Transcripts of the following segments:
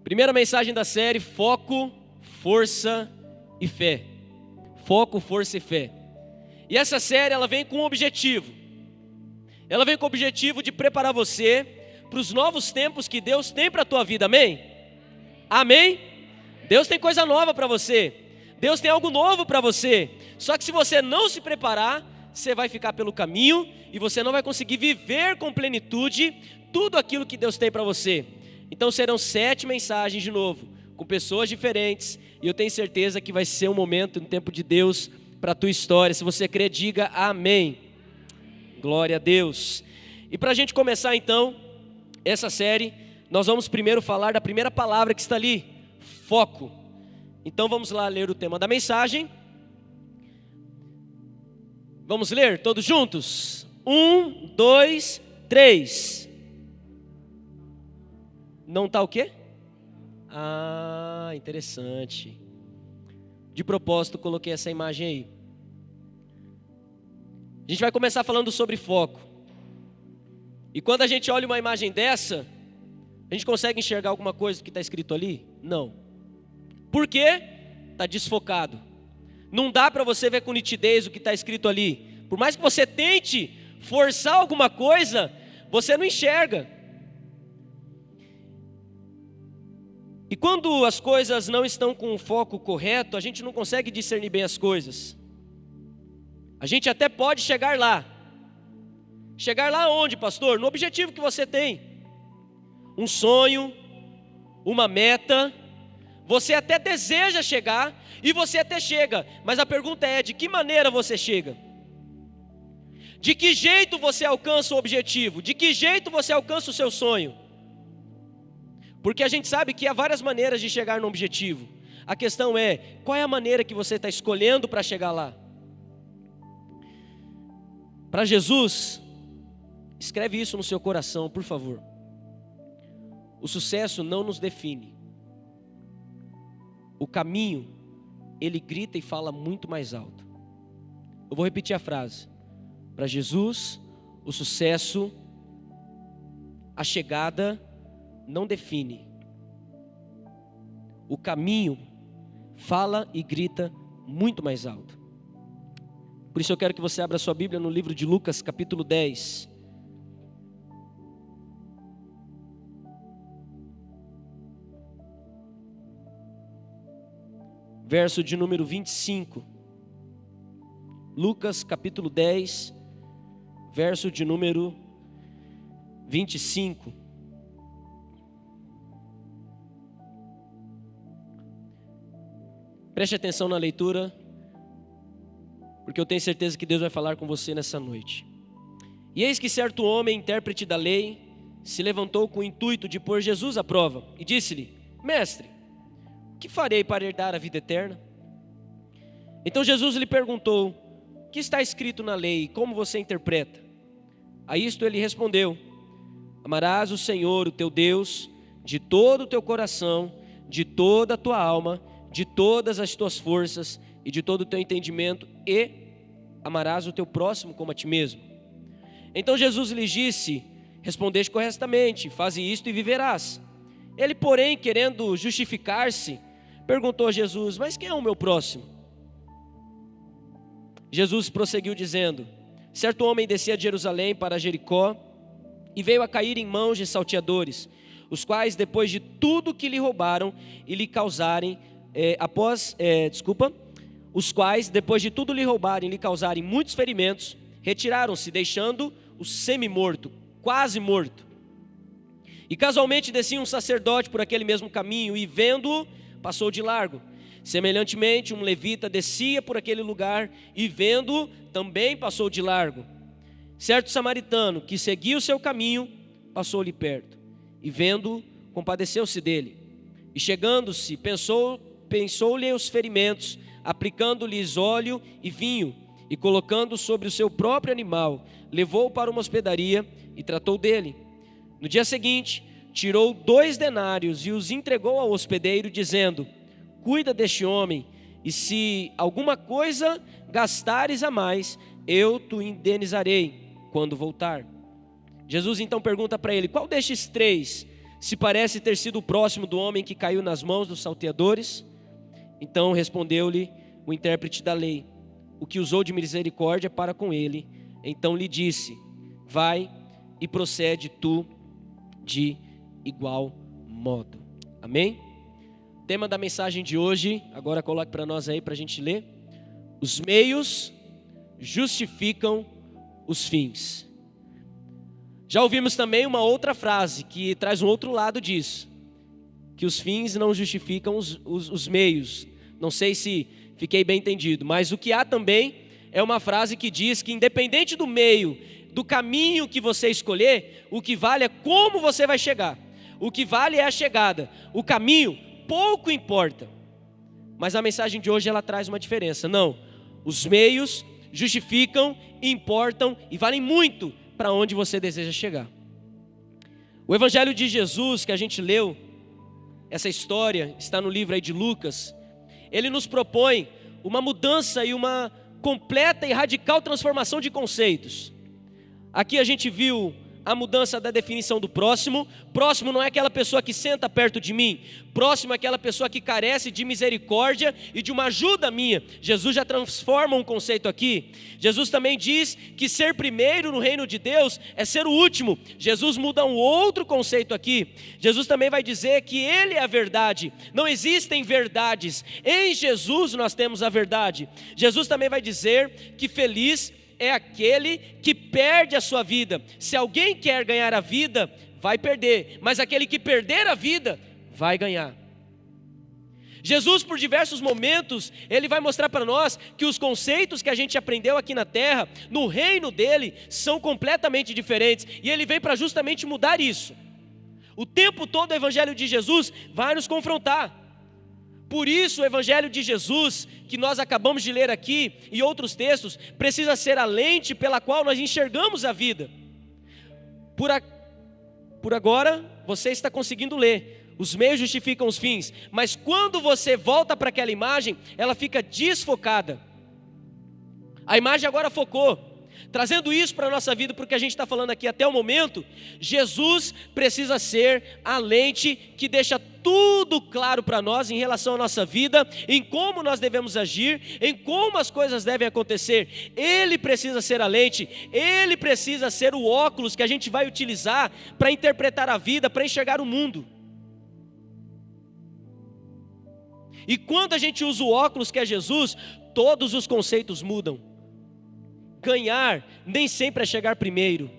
Primeira mensagem da série: foco, força e fé. Foco, força e fé. E essa série ela vem com um objetivo. Ela vem com o objetivo de preparar você para os novos tempos que Deus tem para a tua vida, amém? Amém? Deus tem coisa nova para você. Deus tem algo novo para você. Só que se você não se preparar, você vai ficar pelo caminho e você não vai conseguir viver com plenitude tudo aquilo que Deus tem para você. Então serão 7 mensagens de novo, com pessoas diferentes, e eu tenho certeza que vai ser um momento, um tempo de Deus para a tua história. Se você crê, diga amém. Glória a Deus. E para a gente começar então essa série, nós vamos primeiro falar da primeira palavra que está ali: foco. Então vamos lá ler o tema da mensagem. Vamos ler todos juntos? 1, 2, 3. Não está o quê? Ah, interessante. De propósito coloquei essa imagem aí. A gente vai começar falando sobre foco. E quando a gente olha uma imagem dessa, a gente consegue enxergar alguma coisa do que está escrito ali? Não. Por quê? Está desfocado. Não dá para você ver com nitidez o que está escrito ali. Por mais que você tente forçar alguma coisa, você não enxerga. E quando as coisas não estão com o foco correto, a gente não consegue discernir bem as coisas. A gente até pode chegar lá. Chegar lá onde, pastor? No objetivo que você tem. Um sonho, uma meta. Você até deseja chegar e você até chega. Mas a pergunta é: de que maneira você chega? De que jeito você alcança o objetivo? De que jeito você alcança o seu sonho? Porque a gente sabe que há várias maneiras de chegar no objetivo. A questão é: qual é a maneira que você está escolhendo para chegar lá? Para Jesus, escreve isso no seu coração, por favor. O sucesso não nos define. O caminho, ele grita e fala muito mais alto. Eu vou repetir a frase. Para Jesus, o sucesso, a chegada, não define. O caminho fala e grita muito mais alto. Por isso eu quero que você abra sua Bíblia no livro de Lucas, capítulo 10. Verso de número 25. Lucas, capítulo 10, verso de número 25. Preste atenção na leitura, porque eu tenho certeza que Deus vai falar com você nessa noite. E eis que certo homem, intérprete da lei, se levantou com o intuito de pôr Jesus à prova, e disse-lhe: Mestre, o que farei para herdar a vida eterna? Então Jesus lhe perguntou: o que está escrito na lei e como você interpreta? A isto ele respondeu: amarás o Senhor, o teu Deus, de todo o teu coração, de toda a tua alma, de todas as tuas forças e de todo o teu entendimento, e amarás o teu próximo como a ti mesmo. Então Jesus lhe disse: respondeste corretamente, faze isto e viverás. Ele, porém, querendo justificar-se, perguntou a Jesus: mas quem é o meu próximo? Jesus prosseguiu dizendo: certo homem descia de Jerusalém para Jericó e veio a cair em mãos de salteadores, os quais depois de tudo que lhe roubaram e lhe causarem, os quais depois de tudo lhe roubarem e lhe causarem muitos ferimentos, retiraram-se, deixando-o semi-morto, quase morto. E casualmente descia um sacerdote por aquele mesmo caminho e vendo-o, passou de largo. Semelhantemente, um levita descia por aquele lugar e vendo-o, também passou de largo. Certo samaritano que seguia o seu caminho, passou-lhe perto, e vendo-o, compadeceu-se dele. E chegando-se, pensou-lhe os ferimentos, aplicando-lhes óleo e vinho, e colocando sobre o seu próprio animal, levou-o para uma hospedaria e tratou dele. No dia seguinte, tirou 2 denários e os entregou ao hospedeiro, dizendo: cuida deste homem, e se alguma coisa gastares a mais, eu te indenizarei quando voltar. Jesus então pergunta para ele: qual destes 3 se parece ter sido o próximo do homem que caiu nas mãos dos salteadores? Então respondeu-lhe o intérprete da lei: o que usou de misericórdia para com ele. Então lhe disse: vai e procede tu de igual modo. Amém? Tema da mensagem de hoje, agora coloque para nós aí para a gente ler: os meios justificam os fins. Já ouvimos também uma outra frase que traz um outro lado disso, que os fins não justificam os meios. Não sei se fiquei bem entendido, mas o que há também é uma frase que diz que independente do meio, do caminho que você escolher, o que vale é como você vai chegar. O que vale é a chegada. O caminho pouco importa. Mas a mensagem de hoje ela traz uma diferença. Não, os meios justificam, importam e valem muito para onde você deseja chegar. O Evangelho de Jesus que a gente leu, essa história está no livro aí de Lucas. Ele nos propõe uma mudança e uma completa e radical transformação de conceitos. Aqui a gente viu a mudança da definição do próximo. Próximo não é aquela pessoa que senta perto de mim. Próximo é aquela pessoa que carece de misericórdia e de uma ajuda minha. Jesus já transforma um conceito aqui. Jesus também diz que ser primeiro no reino de Deus é ser o último. Jesus muda um outro conceito aqui. Jesus também vai dizer que Ele é a verdade. Não existem verdades. Em Jesus nós temos a verdade. Jesus também vai dizer que feliz é aquele que perde a sua vida. Se alguém quer ganhar a vida, vai perder, mas aquele que perder a vida, vai ganhar. Jesus, por diversos momentos, Ele vai mostrar para nós que os conceitos que a gente aprendeu aqui na terra, no reino dEle, são completamente diferentes, e Ele vem para justamente mudar isso. O tempo todo o Evangelho de Jesus vai nos confrontar. Por isso o Evangelho de Jesus, que nós acabamos de ler aqui, e outros textos, precisa ser a lente pela qual nós enxergamos a vida. Por agora, você está conseguindo ler, os meios justificam os fins, mas quando você volta para aquela imagem, ela fica desfocada. A imagem agora focou. Trazendo isso para a nossa vida, porque a gente está falando aqui até o momento, Jesus precisa ser a lente que deixa tudo claro para nós em relação à nossa vida, em como nós devemos agir, em como as coisas devem acontecer. Ele precisa ser a lente, Ele precisa ser o óculos que a gente vai utilizar para interpretar a vida, para enxergar o mundo. E quando a gente usa o óculos que é Jesus, todos os conceitos mudam. Ganhar nem sempre é chegar primeiro.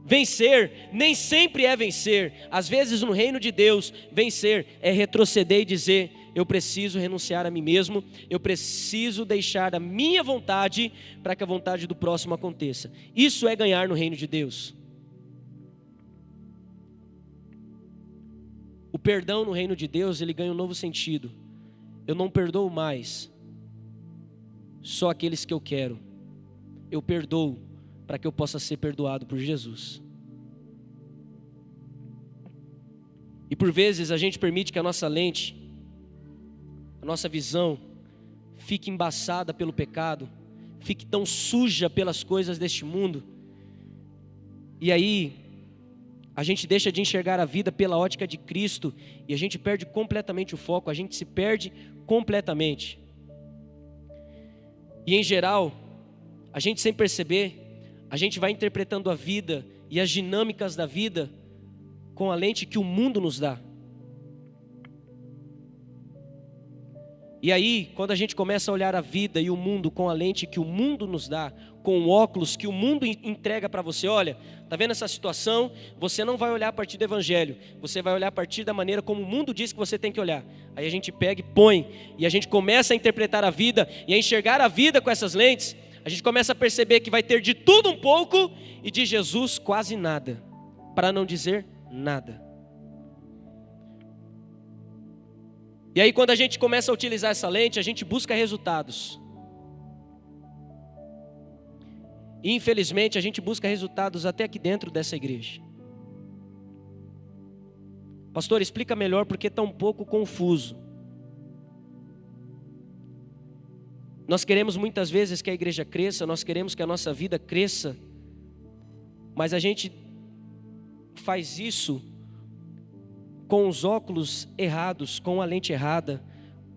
Vencer nem sempre é vencer. Às vezes no reino de Deus, vencer é retroceder e dizer: eu preciso renunciar a mim mesmo, eu preciso deixar a minha vontade para que a vontade do próximo aconteça. Isso é ganhar no reino de Deus. O perdão no reino de Deus, ele ganha um novo sentido. Eu não perdoo mais só aqueles que eu quero. Eu perdoo para que eu possa ser perdoado por Jesus. E por vezes a gente permite que a nossa lente, a nossa visão, fique embaçada pelo pecado, fique tão suja pelas coisas deste mundo. E aí, a gente deixa de enxergar a vida pela ótica de Cristo e a gente perde completamente o foco, a gente se perde completamente. E em geral, a gente sem perceber, a gente vai interpretando a vida e as dinâmicas da vida com a lente que o mundo nos dá. E aí, quando a gente começa a olhar a vida e o mundo com a lente que o mundo nos dá, com o óculos que o mundo entrega para você, olha, tá vendo essa situação? Você não vai olhar a partir do Evangelho, você vai olhar a partir da maneira como o mundo diz que você tem que olhar. Aí a gente pega e põe, e a gente começa a interpretar a vida e a enxergar a vida com essas lentes. A gente começa a perceber que vai ter de tudo um pouco e de Jesus quase nada, para não dizer nada. E aí quando a gente começa a utilizar essa lente, a gente busca resultados. E infelizmente a gente busca resultados até aqui dentro dessa igreja. Pastor, explica melhor porque está um pouco confuso. Nós queremos muitas vezes que a igreja cresça, nós queremos que a nossa vida cresça, mas a gente faz isso com os óculos errados, com a lente errada,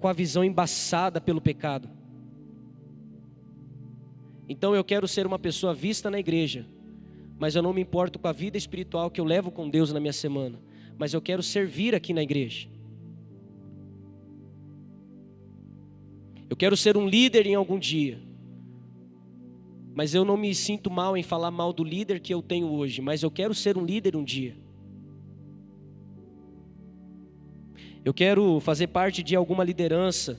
com a visão embaçada pelo pecado. Então eu quero ser uma pessoa vista na igreja, mas eu não me importo com a vida espiritual que eu levo com Deus na minha semana, mas eu quero servir aqui na igreja. Eu quero ser um líder em algum dia, mas eu não me sinto mal em falar mal do líder que eu tenho hoje, mas eu quero ser um líder um dia. Eu quero fazer parte de alguma liderança,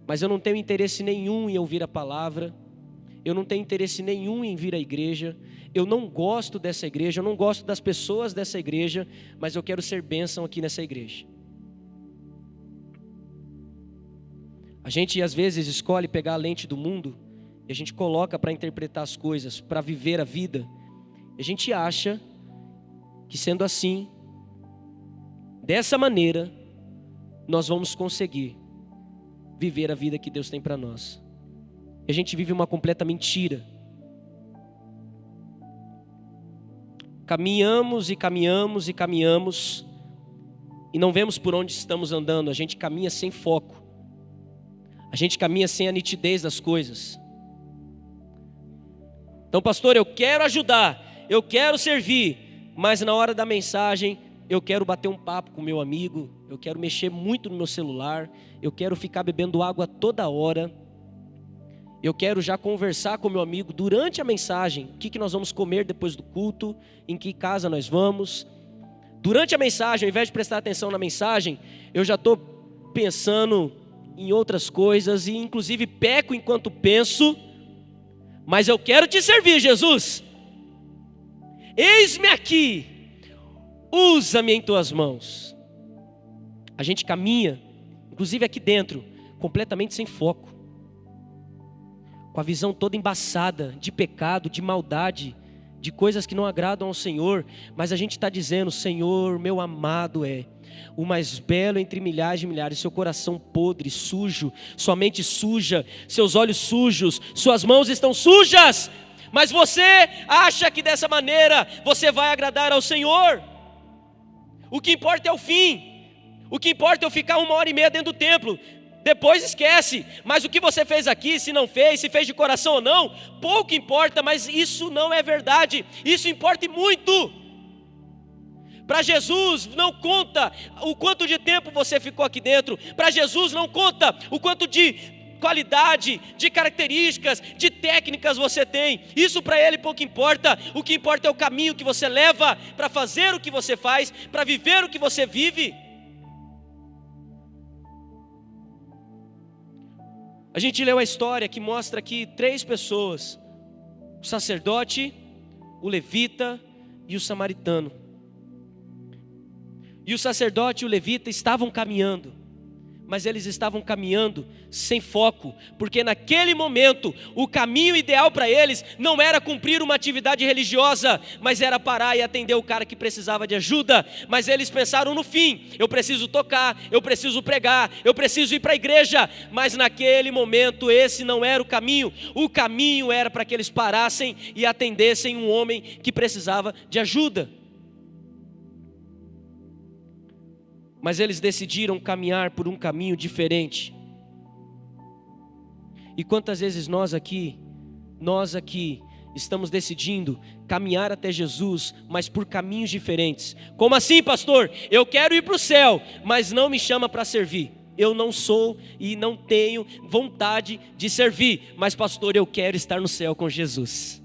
mas eu não tenho interesse nenhum em ouvir a palavra, eu não tenho interesse nenhum em vir à igreja, eu não gosto dessa igreja, eu não gosto das pessoas dessa igreja, mas eu quero ser bênção aqui nessa igreja. A gente às vezes escolhe pegar a lente do mundo e a gente coloca para interpretar as coisas, para viver a vida. E a gente acha que sendo assim, dessa maneira, nós vamos conseguir viver a vida que Deus tem para nós. E a gente vive uma completa mentira. Caminhamos e caminhamos e caminhamos e não vemos por onde estamos andando. A gente caminha sem foco. A gente caminha sem a nitidez das coisas. Então, pastor, eu quero ajudar, eu quero servir, mas na hora da mensagem eu quero bater um papo com meu amigo, eu quero mexer muito no meu celular, eu quero ficar bebendo água toda hora, eu quero já conversar com meu amigo durante a mensagem, o que nós vamos comer depois do culto, em que casa nós vamos. Durante a mensagem, ao invés de prestar atenção na mensagem, eu já estou pensando em outras coisas e inclusive peco enquanto penso, mas eu quero te servir, Jesus. Eis-me aqui, usa-me em tuas mãos. A gente caminha, inclusive aqui dentro, completamente sem foco, com a visão toda embaçada de pecado, de maldade, de coisas que não agradam ao Senhor, mas a gente está dizendo: Senhor, meu amado é o mais belo entre milhares de milhares, seu coração podre, sujo, sua mente suja, seus olhos sujos, suas mãos estão sujas, mas você acha que dessa maneira você vai agradar ao Senhor. O que importa é o fim, o que importa é eu ficar 1h30 dentro do templo, depois esquece, mas o que você fez aqui, se não fez, se fez de coração ou não, pouco importa, mas isso não é verdade, isso importa e muito. Para Jesus não conta o quanto de tempo você ficou aqui dentro, para Jesus não conta o quanto de qualidade, de características, de técnicas você tem, isso para Ele pouco importa, o que importa é o caminho que você leva para fazer o que você faz, para viver o que você vive. A gente leu a história que mostra aqui 3 pessoas, o sacerdote, o levita e o samaritano. E o sacerdote e o levita estavam caminhando, mas eles estavam caminhando sem foco, porque naquele momento o caminho ideal para eles não era cumprir uma atividade religiosa, mas era parar e atender o cara que precisava de ajuda. Mas eles pensaram no fim: eu preciso tocar, eu preciso pregar, eu preciso ir para a igreja. Mas naquele momento esse não era o caminho era para que eles parassem e atendessem um homem que precisava de ajuda. Mas eles decidiram caminhar por um caminho diferente. E quantas vezes nós aqui estamos decidindo caminhar até Jesus, mas por caminhos diferentes. Como assim, pastor? Eu quero ir para o céu, mas não me chama para servir. Eu não sou e não tenho vontade de servir, mas pastor, eu quero estar no céu com Jesus.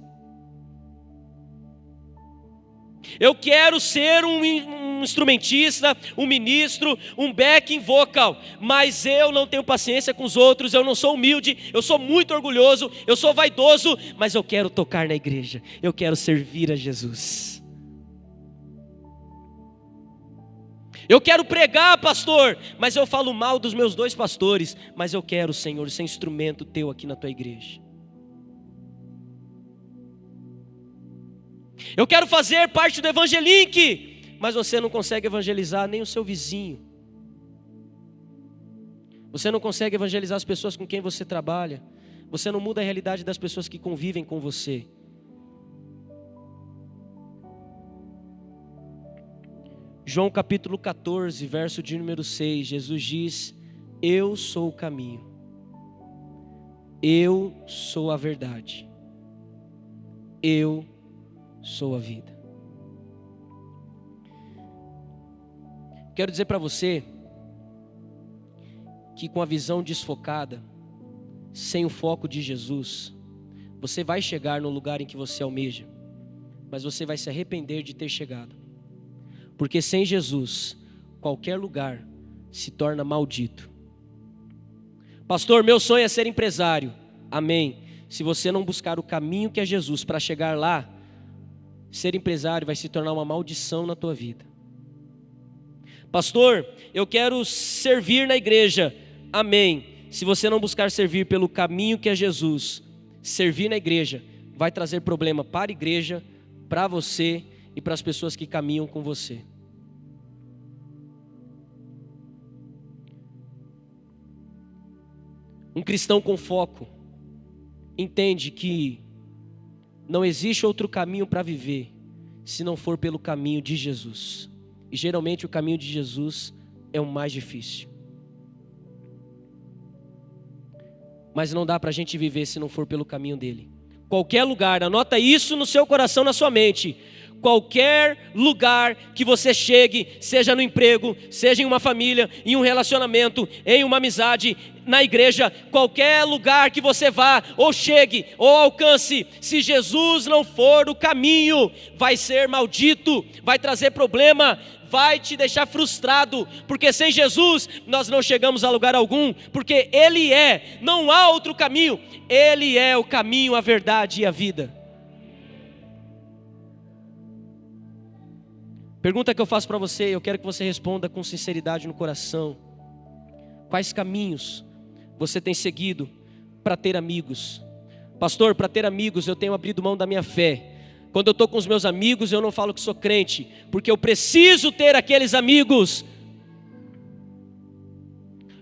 Eu quero ser um instrumentista, um ministro, um backing vocal, mas eu não tenho paciência com os outros, eu não sou humilde, eu sou muito orgulhoso, eu sou vaidoso, mas eu quero tocar na igreja, eu quero servir a Jesus. Eu quero pregar, pastor, mas eu falo mal dos meus 2 pastores, mas eu quero, Senhor, ser instrumento teu aqui na tua igreja. Eu quero fazer parte do Evangelink, mas você não consegue evangelizar nem o seu vizinho. Você não consegue evangelizar as pessoas com quem você trabalha. Você não muda a realidade das pessoas que convivem com você. João capítulo 14, verso de número 6, Jesus diz: eu sou o caminho, eu sou a verdade, eu sou a vida. Quero dizer para você que com a visão desfocada, sem o foco de Jesus, você vai chegar no lugar em que você almeja, mas você vai se arrepender de ter chegado. Porque sem Jesus, qualquer lugar se torna maldito. Pastor, meu sonho é ser empresário. Amém. Se você não buscar o caminho que é Jesus para chegar lá, ser empresário vai se tornar uma maldição na tua vida. Pastor, eu quero servir na igreja. Amém. Se você não buscar servir pelo caminho que é Jesus, servir na igreja vai trazer problema para a igreja, para você e para as pessoas que caminham com você. Um cristão com foco entende que não existe outro caminho para viver se não for pelo caminho de Jesus. E geralmente o caminho de Jesus é o mais difícil. Mas não dá para a gente viver se não for pelo caminho dele. Qualquer lugar, anota isso no seu coração, na sua mente. Qualquer lugar que você chegue, seja no emprego, seja em uma família, em um relacionamento, em uma amizade, na igreja, qualquer lugar que você vá, ou chegue, ou alcance, se Jesus não for o caminho, vai ser maldito, vai trazer problema, vai te deixar frustrado, porque sem Jesus nós não chegamos a lugar algum, porque Ele não há outro caminho, Ele é o caminho, a verdade e a vida. Pergunta que eu faço para você, eu quero que você responda com sinceridade no coração. Quais caminhos você tem seguido para ter amigos? Pastor, para ter amigos eu tenho abrido mão da minha fé. Quando eu estou com os meus amigos eu não falo que sou crente, porque eu preciso ter aqueles amigos.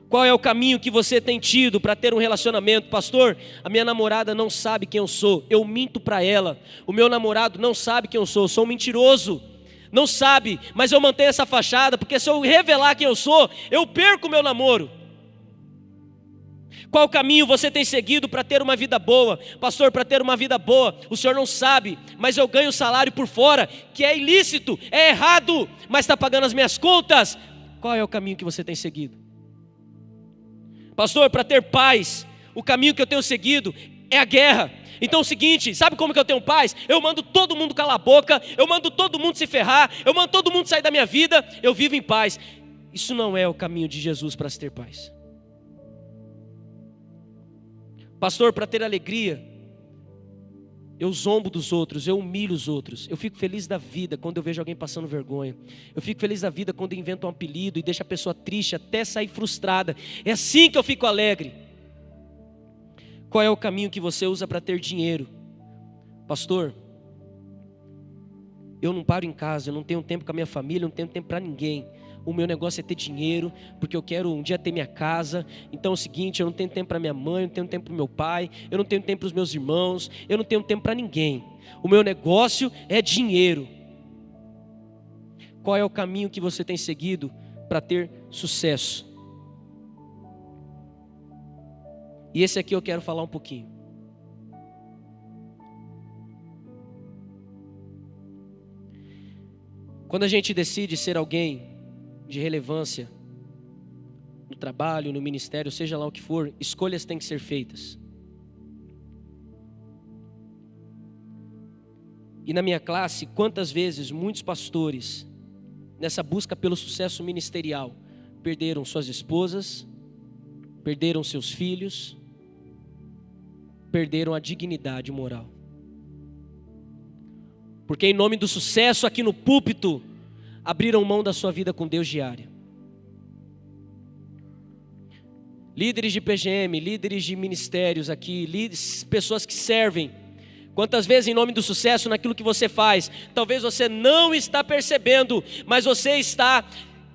Qual é o caminho que você tem tido para ter um relacionamento? Pastor, a minha namorada não sabe quem eu sou, eu minto para ela. O meu namorado não sabe quem eu sou um mentiroso. Não sabe, mas eu mantenho essa fachada, porque se eu revelar quem eu sou, eu perco o meu namoro. Qual caminho você tem seguido para ter uma vida boa? Pastor, para ter uma vida boa, o senhor não sabe, mas eu ganho salário por fora, que é ilícito, é errado, mas está pagando as minhas contas. Qual é o caminho que você tem seguido? Pastor, para ter paz, o caminho que eu tenho seguido é a guerra. Então é o seguinte, sabe como que eu tenho paz? Eu mando todo mundo calar a boca, eu mando todo mundo se ferrar, eu mando todo mundo sair da minha vida, eu vivo em paz. Isso não é o caminho de Jesus para se ter paz. Pastor, para ter alegria, eu zombo dos outros, eu humilho os outros. Eu fico feliz da vida quando eu vejo alguém passando vergonha. Eu fico feliz da vida quando eu invento um apelido e deixo a pessoa triste até sair frustrada. É assim que eu fico alegre. Qual é o caminho que você usa para ter dinheiro? Pastor, eu não paro em casa, eu não tenho tempo com a minha família, eu não tenho tempo para ninguém. O meu negócio é ter dinheiro, porque eu quero um dia ter minha casa. Então é o seguinte, eu não tenho tempo para minha mãe, eu não tenho tempo para meu pai, eu não tenho tempo para os meus irmãos, eu não tenho tempo para ninguém. O meu negócio é dinheiro. Qual é o caminho que você tem seguido para ter sucesso? E esse aqui eu quero falar um pouquinho. Quando a gente decide ser alguém de relevância no trabalho, no ministério, seja lá o que for, escolhas têm que ser feitas. E na minha classe, quantas vezes muitos pastores, nessa busca pelo sucesso ministerial, perderam suas esposas, perderam seus filhos, perderam a dignidade moral. Porque em nome do sucesso aqui no púlpito, abriram mão da sua vida com Deus diária. Líderes de PGM, líderes de ministérios aqui, pessoas que servem. Quantas vezes em nome do sucesso naquilo que você faz, talvez você não está percebendo, mas você está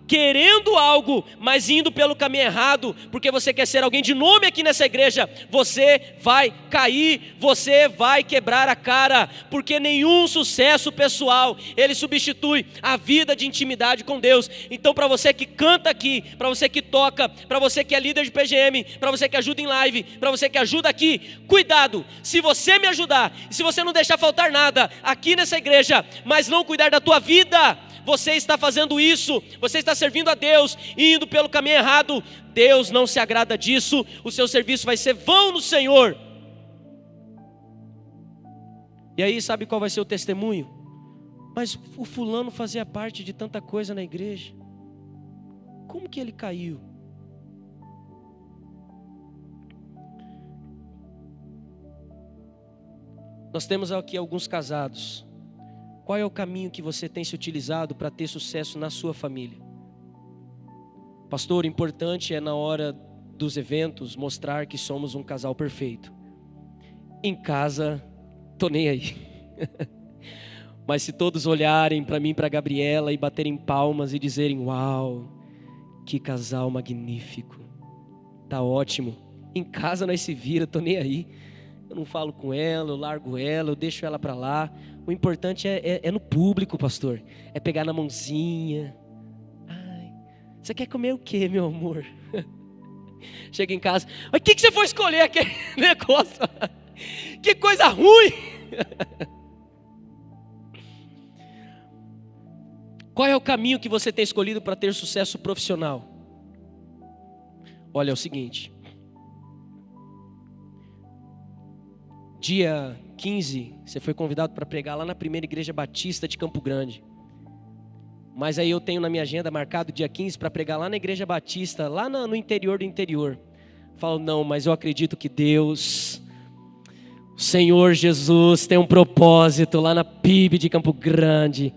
querendo algo, mas indo pelo caminho errado, porque você quer ser alguém de nome aqui nessa igreja, você vai cair, você vai quebrar a cara, porque nenhum sucesso pessoal, ele substitui a vida de intimidade com Deus. Então para você que canta aqui, para você que toca, para você que é líder de PGM, para você que ajuda em live, para você que ajuda aqui, cuidado, se você me ajudar, se você não deixar faltar nada aqui nessa igreja, mas não cuidar da tua vida, você está fazendo isso, você está servindo a Deus, indo pelo caminho errado. Deus não se agrada disso, o seu serviço vai ser vão no Senhor. E aí sabe qual vai ser o testemunho? Mas o fulano fazia parte de tanta coisa na igreja, como que ele caiu? Nós temos aqui alguns casados. Qual é o caminho que você tem se utilizado para ter sucesso na sua família? Pastor, o importante é na hora dos eventos mostrar que somos um casal perfeito. Em casa, tô nem aí. Mas se todos olharem para mim, para Gabriela e baterem palmas e dizerem: uau, que casal magnífico, tá ótimo. Em casa nós se vira, tô nem aí. Eu não falo com ela, eu largo ela, eu deixo ela para lá. O importante é no público, pastor. É pegar na mãozinha. Ai, você quer comer o quê, meu amor? Chega em casa, mas o que você foi escolher aquele negócio? Que coisa ruim! Qual é o caminho que você tem escolhido para ter sucesso profissional? Olha, é o seguinte. Dia 15, você foi convidado para pregar lá na primeira igreja batista de Campo Grande. Mas aí eu tenho na minha agenda marcado dia 15 para pregar lá na igreja batista, lá no interior do interior. Falo, não, mas eu acredito que Deus, o Senhor Jesus tem um propósito lá na PIB de Campo Grande.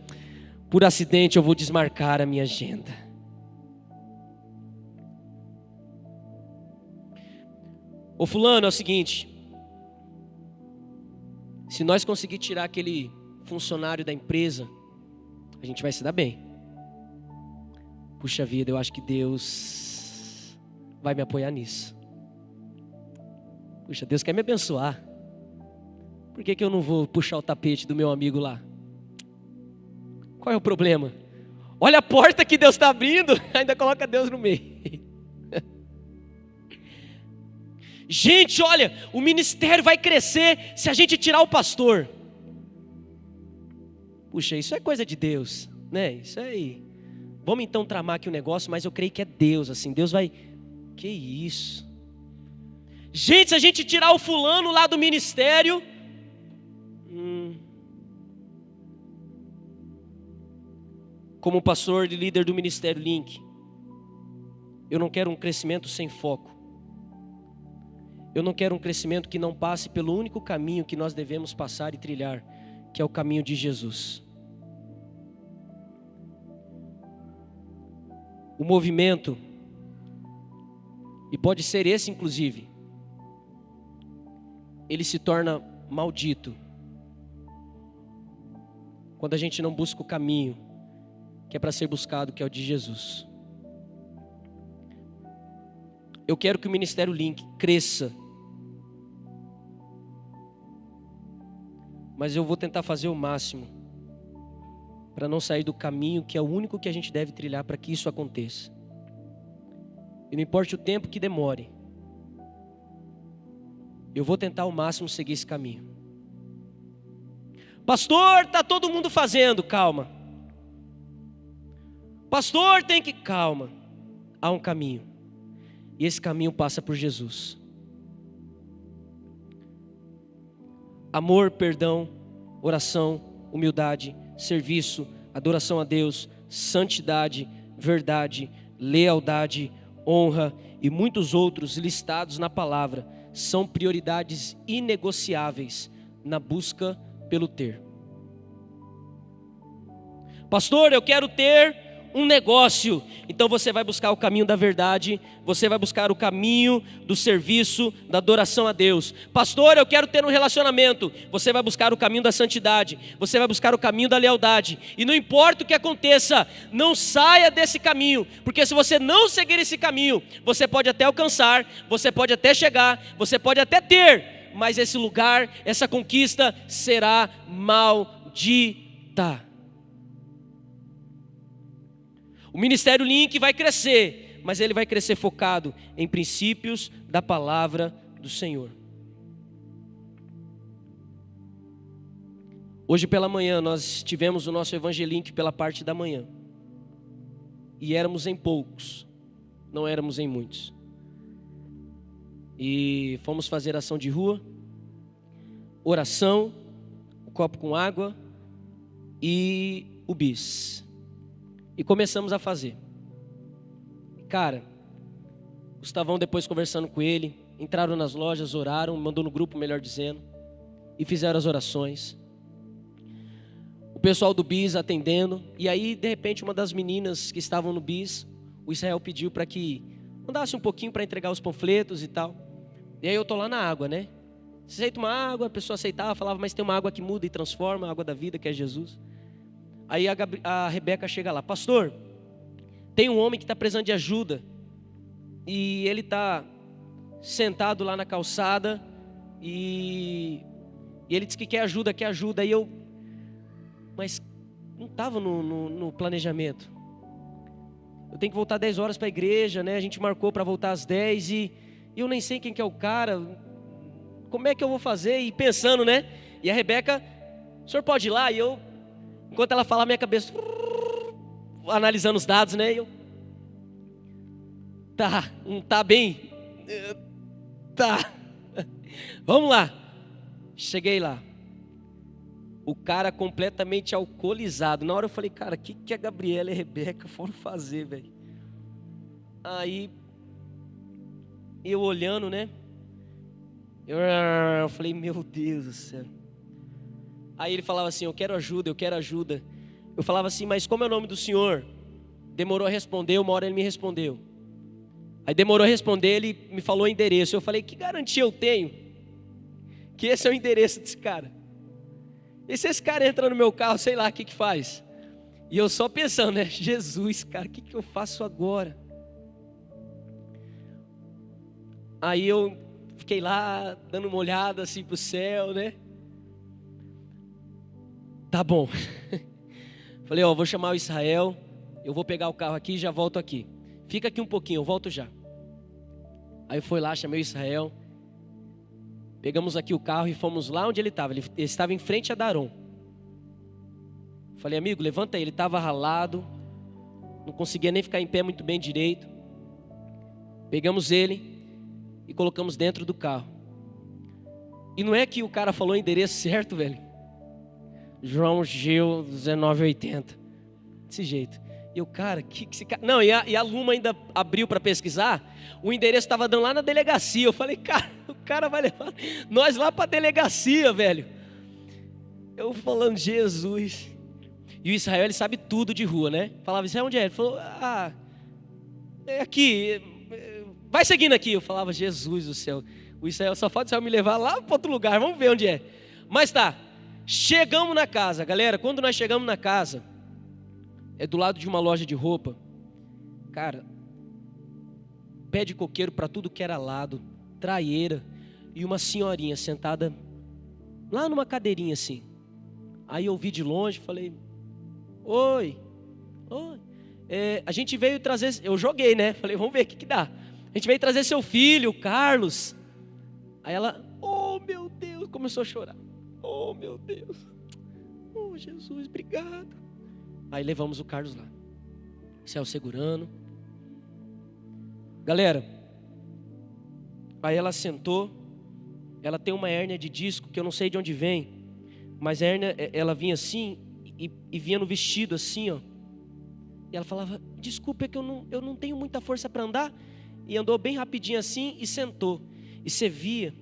Por acidente eu vou desmarcar a minha agenda. Ô fulano, é o seguinte. Se nós conseguir tirar aquele funcionário da empresa, a gente vai se dar bem. Puxa vida, eu acho que Deus vai me apoiar nisso. Puxa, Deus quer me abençoar. Por que eu não vou puxar o tapete do meu amigo lá? Qual é o problema? Olha a porta que Deus está abrindo, ainda coloca Deus no meio. Gente, olha, o ministério vai crescer se a gente tirar o pastor. Puxa, isso é coisa de Deus, né? Isso aí. Vamos então tramar aqui o negócio, mas eu creio que é Deus, assim, Deus vai... Que isso? Gente, se a gente tirar o fulano lá do ministério... Como pastor e líder do Ministério Link, eu não quero um crescimento sem foco. Eu não quero um crescimento que não passe pelo único caminho que nós devemos passar e trilhar, que é o caminho de Jesus. O movimento, e pode ser esse inclusive, ele se torna maldito quando a gente não busca o caminho que é para ser buscado, que é o de Jesus. Eu quero que o Ministério Link cresça, mas eu vou tentar fazer o máximo para não sair do caminho que é o único que a gente deve trilhar para que isso aconteça. E não importa o tempo que demore, eu vou tentar ao máximo seguir esse caminho. Pastor, está todo mundo fazendo, calma. Pastor, tem que... Calma, há um caminho. E esse caminho passa por Jesus. Amor, perdão, oração, humildade, serviço, adoração a Deus, santidade, verdade, lealdade, honra e muitos outros listados na palavra são prioridades inegociáveis na busca pelo ter. Pastor, eu quero ter um negócio. Então você vai buscar o caminho da verdade, você vai buscar o caminho do serviço, da adoração a Deus. Pastor, eu quero ter um relacionamento. Você vai buscar o caminho da santidade, você vai buscar o caminho da lealdade. E não importa o que aconteça, não saia desse caminho, porque se você não seguir esse caminho, você pode até alcançar, você pode até chegar, você pode até ter, mas esse lugar, essa conquista será maldita. O Ministério Link vai crescer, mas ele vai crescer focado em princípios da palavra do Senhor. Hoje pela manhã nós tivemos o nosso Evangelink pela parte da manhã. E éramos em poucos, não éramos em muitos. E fomos fazer ação de rua, oração, o copo com água e o bis. E começamos a fazer. Cara, Gustavão depois conversando com ele, entraram nas lojas, oraram, mandou no grupo, melhor dizendo, e fizeram as orações. O pessoal do bis atendendo, e aí de repente uma das meninas que estavam no bis, o Israel pediu para que mandasse um pouquinho para entregar os panfletos e tal. E aí eu tô lá na água, né? Você aceita uma água, a pessoa aceitava, falava, mas tem uma água que muda e transforma, a água da vida que é Jesus. Aí a Rebeca chega lá, pastor, tem um homem que está precisando de ajuda, e ele está sentado lá na calçada, e ele disse que quer ajuda, e eu, mas não estava no planejamento, eu tenho que voltar 10 horas para a igreja, né? A gente marcou para voltar às 10, e eu nem sei quem que é o cara, como é que eu vou fazer? E pensando, né? E a Rebeca, o senhor pode ir lá? E eu, enquanto ela fala, minha cabeça analisando os dados, né? E eu, tá bem? Tá. Vamos lá. Cheguei lá. O cara completamente alcoolizado. Na hora eu falei, cara, o que a Gabriela e a Rebeca foram fazer, velho? Aí, eu olhando, né? Eu falei, meu Deus do céu. Aí ele falava assim, eu quero ajuda. Eu falava assim, mas como é o nome do senhor? Demorou a responder, uma hora ele me respondeu. Aí demorou a responder, ele me falou o endereço. Eu falei, que garantia eu tenho que esse é o endereço desse cara? E se esse cara entra no meu carro, sei lá, o que faz? E eu só pensando, né? Jesus, cara, o que eu faço agora? Aí eu fiquei lá, dando uma olhada assim pro céu, né? Tá bom. Falei, vou chamar o Israel, eu vou pegar o carro aqui e já volto aqui. Fica aqui um pouquinho, eu volto já. Aí eu fui lá, chamei o Israel. Pegamos aqui o carro e fomos lá onde ele estava. Ele estava em frente a Daron. Falei, amigo, levanta aí. Ele estava ralado, não conseguia nem ficar em pé muito bem direito. Pegamos ele e colocamos dentro do carro. E não é que o cara falou o endereço certo, velho. João Gil 1980. Desse jeito. E eu, cara, que esse cara... Não, e a Luma ainda abriu para pesquisar. O endereço estava dando lá na delegacia. Eu falei, cara, o cara vai levar nós lá para a delegacia, velho. Eu falando, Jesus. E o Israel, ele sabe tudo de rua, né? Falava, Israel, onde é? Ele falou, é aqui. Vai seguindo aqui. Eu falava, Jesus do céu. O Israel só falta o Israel me levar lá para outro lugar. Vamos ver onde é. Mas tá. Chegamos na casa, galera. Quando nós chegamos na casa, é do lado de uma loja de roupa. Cara, pé de coqueiro para tudo que era lado, traieira, e uma senhorinha sentada lá numa cadeirinha assim. Aí eu vi de longe, falei, oi. A gente veio trazer, eu joguei, né? Falei, vamos ver o que dá. A gente veio trazer seu filho, Carlos. Aí ela, oh meu Deus, começou a chorar. Oh meu Deus, oh Jesus, obrigado. Aí levamos o Carlos lá, céu segurando. Galera, aí ela sentou. Ela tem uma hérnia de disco que eu não sei de onde vem, mas a hérnia, ela vinha assim e vinha no vestido assim, ó. E ela falava, desculpa, é que eu não tenho muita força para andar. E andou bem rapidinho assim e sentou. E você via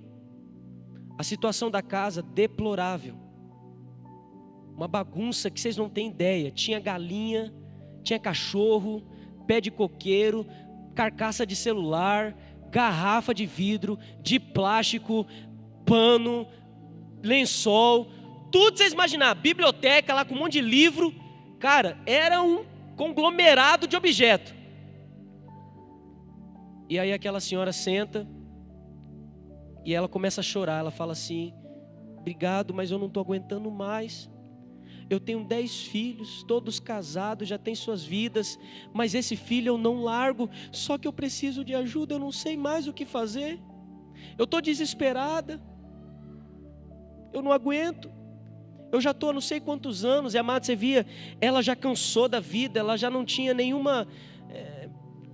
a situação da casa deplorável. Uma bagunça que vocês não têm ideia. Tinha galinha, tinha cachorro, pé de coqueiro, carcaça de celular, garrafa de vidro, de plástico, pano, lençol, tudo que vocês imaginar, biblioteca lá com um monte de livro. Cara, era um conglomerado de objetos. E aí aquela senhora senta e ela começa a chorar. Ela fala assim: obrigado, mas eu não estou aguentando mais. Eu tenho 10 filhos, todos casados, já têm suas vidas, mas esse filho eu não largo, só que eu preciso de ajuda, eu não sei mais o que fazer. Eu estou desesperada, eu não aguento. Eu já estou há não sei quantos anos, e amado, você via, ela já cansou da vida, ela já não tinha nenhuma...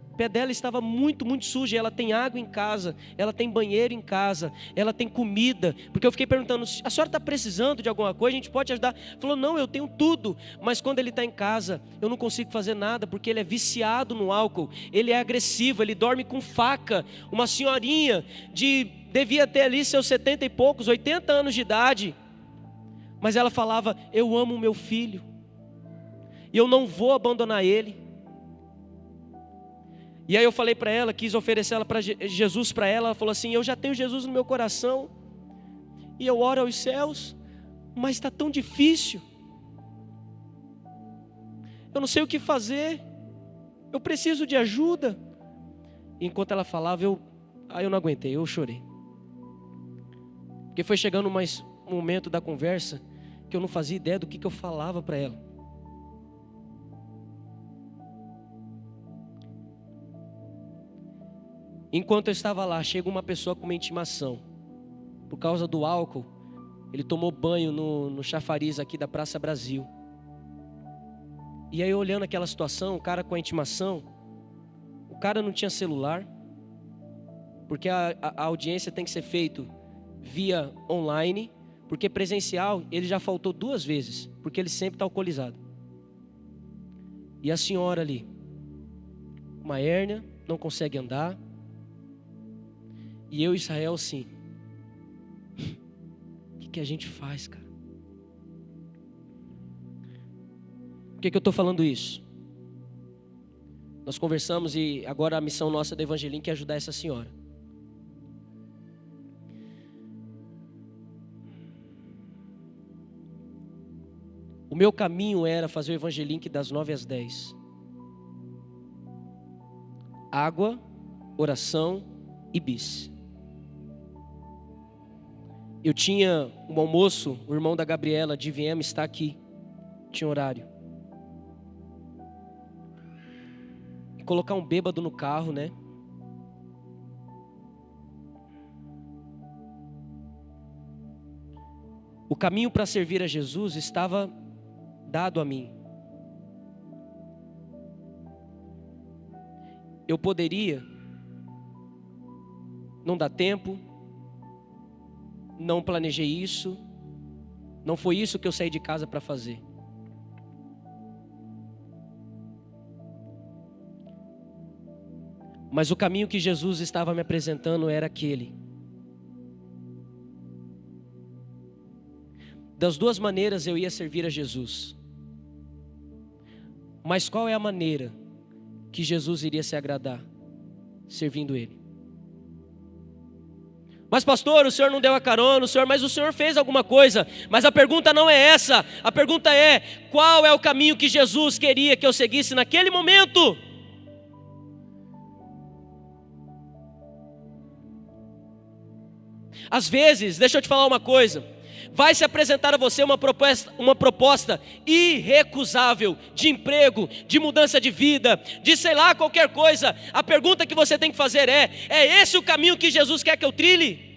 O pé dela estava muito, muito sujo. Ela tem água em casa, ela tem banheiro em casa, ela tem comida. Porque eu fiquei perguntando: a senhora está precisando de alguma coisa? A gente pode ajudar? Falou: não, eu tenho tudo. Mas quando ele está em casa, eu não consigo fazer nada, porque ele é viciado no álcool, ele é agressivo, ele dorme com faca. Uma senhorinha devia ter ali seus 70 e poucos, 80 anos de idade. Mas ela falava: eu amo o meu filho, e eu não vou abandonar ele. E aí eu falei para ela, quis oferecer ela para Jesus para ela. Ela falou assim: eu já tenho Jesus no meu coração, e eu oro aos céus, mas está tão difícil. Eu não sei o que fazer, eu preciso de ajuda. E enquanto ela falava, eu não aguentei, eu chorei. Porque foi chegando mais um momento da conversa que eu não fazia ideia do que eu falava para ela. Enquanto eu estava lá, chega uma pessoa com uma intimação. Por causa do álcool, ele tomou banho no chafariz aqui da Praça Brasil. E aí, olhando aquela situação, o cara com a intimação, o cara não tinha celular, porque a audiência tem que ser feita via online, porque presencial ele já faltou 2 vezes, porque ele sempre está alcoolizado. E a senhora ali, uma hérnia, não consegue andar. E eu, Israel, sim. O que a gente faz, cara? Por que eu estou falando isso? Nós conversamos e agora a missão nossa da Evangelink é ajudar essa senhora. O meu caminho era fazer o Evangelink das 9 às 10. Água, oração e bis. Eu tinha um almoço, o irmão da Gabriela de VM está aqui, tinha horário. E colocar um bêbado no carro, né? O caminho para servir a Jesus estava dado a mim. Eu poderia não dar tempo, não planejei isso, não foi isso que eu saí de casa para fazer. Mas o caminho que Jesus estava me apresentando era aquele. Das 2 maneiras eu ia servir a Jesus. Mas qual é a maneira que Jesus iria se agradar? Servindo Ele. Mas pastor, o senhor não deu a carona, mas o senhor fez alguma coisa. Mas a pergunta não é essa. A pergunta é: qual é o caminho que Jesus queria que eu seguisse naquele momento? Às vezes, deixa eu te falar uma coisa, vai se apresentar a você uma proposta irrecusável de emprego, de mudança de vida, de sei lá, qualquer coisa. A pergunta que você tem que fazer é esse o caminho que Jesus quer que eu trilhe?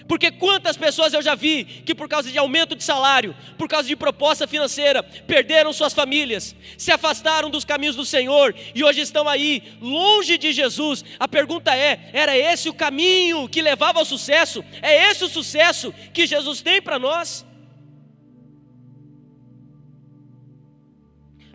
Porque quantas pessoas eu já vi que por causa de aumento de salário, por causa de proposta financeira, perderam suas famílias, se afastaram dos caminhos do Senhor e hoje estão aí, longe de Jesus. A pergunta era esse o caminho que levava ao sucesso? É esse o sucesso que Jesus tem para nós?